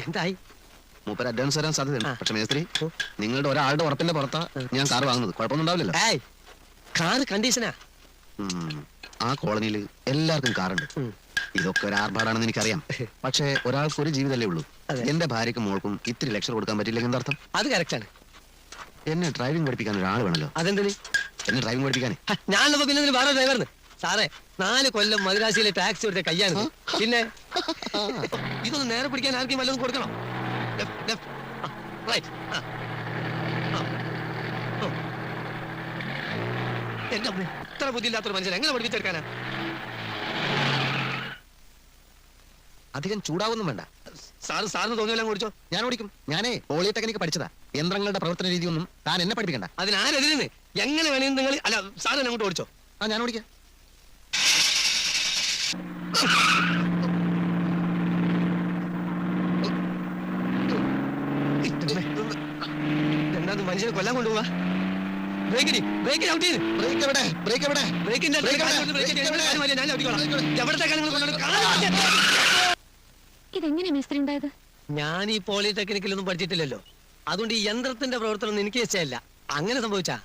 എന്തായി? മൂപ്പര് അഡ്വാൻസ് തരാൻ സാധ്യതയുണ്ട്. പക്ഷെ മേസ്ത്രി, നിങ്ങളുടെ ഒരാളുടെ ഉറപ്പിന്റെ പുറത്താ ഞാൻ കാർ വാങ്ങുന്നത്. കുഴപ്പമൊന്നും ഉണ്ടാവില്ലല്ലോ. കാറ് കണ്ടീഷനാ. ആ കോളനിയിൽ എല്ലാവർക്കും കാറുണ്ട്. ഇതൊക്കെ ഒരു ആർഭാടാണെന്ന് എനിക്കറിയാം. പക്ഷേ ഒരാൾക്ക് ഒരു ജീവിതമല്ലേ ഉള്ളൂ. എന്റെ ഭാര്യക്കും മോൾക്കും ഇത്തിരി ലക്ഷ്യം കൊടുക്കാൻ പറ്റില്ലെങ്കിൽ എന്താർത്ഥം? അത് കറക്റ്റാണ്. എന്നെ ഡ്രൈവിംഗ് പഠിപ്പിക്കാൻ ഒരാൾ വേണല്ലോ. അതെന്തിന്? എന്നെ ഡ്രൈവിംഗ് പഠിപ്പിക്കാനേ. ഞാനപ്പോ പിന്നെ വേറെ ഡ്രൈവറിന്. സാറേ, 4 കൊല്ലം മദ്രാസിയിലെ ടാക്സി എടുത്ത കയ്യാണ്. പിന്നെ ഇതൊന്ന് നേരെ പിടിക്കാൻ ആർക്കും വല്ലതും കൊടുക്കണം. എന്റെ ഇത്ര ബുദ്ധിയില്ലാത്തൊരു മനുഷ്യൻ എങ്ങനെ പഠിപ്പിച്ചെടുക്കാനാ? അധികം ചൂടാവൊന്നും വേണ്ട. സാറിന് തോന്നിയെല്ലാം കുടിച്ചോ. ഞാൻ ഓടിക്കും. ഞാനേ പോളിടെക്നിക്ക് പഠിച്ചതാ. യന്ത്രങ്ങളുടെ പ്രവർത്തന രീതിയൊന്നും താൻ എന്നെ പഠിപ്പിക്കണ്ട. അതിനാരെതിരെന്ന് എങ്ങനെ വേണമെങ്കിൽ നിങ്ങൾ അല്ല സാറിന് അങ്ങോട്ട് ഓടിച്ചോ. ഞാൻ ഓടിക്കാം. എന്താ മനുഷ്യനെ കൊല്ലാൻ കൊണ്ടുപോവാ? ഇതെങ്ങനെ മിസ്ത്രി ഉണ്ടായത്? ഞാൻ ഈ പോളിടെക്നിക്കിലൊന്നും പഠിച്ചിട്ടില്ലല്ലോ. അതുകൊണ്ട് ഈ യന്ത്രത്തിന്റെ പ്രവർത്തനം എനിക്ക് ഇഷ്ടമല്ല. അങ്ങനെ സംഭവിച്ചാ